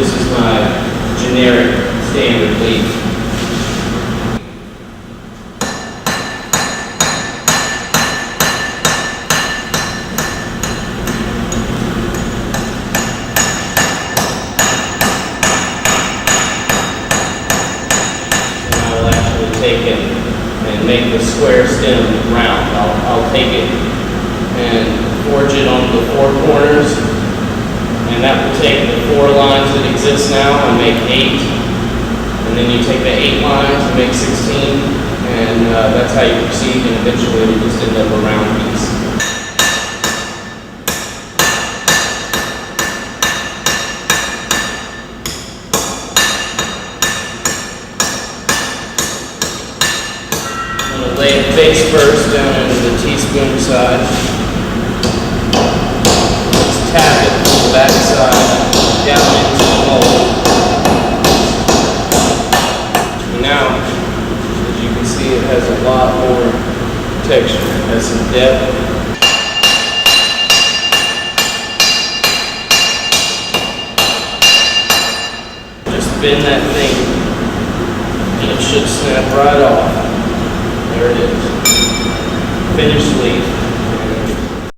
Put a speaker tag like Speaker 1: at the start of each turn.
Speaker 1: This is my generic standard leaf. Take it and make the square stem round. I'll take it and forge it on the 4 corners, and that will take the 4 lines that exist now and make 8, and then you take the 8 lines and make 16, and that's how you proceed, and eventually you just end up a round piece. Lay it face first down into the teaspoon side. Just tap it from the back side down into the mold. And now, as you can see, it has a lot more texture. It has some depth. Just bend that thing and it should snap right off. There it is. Finished leaf.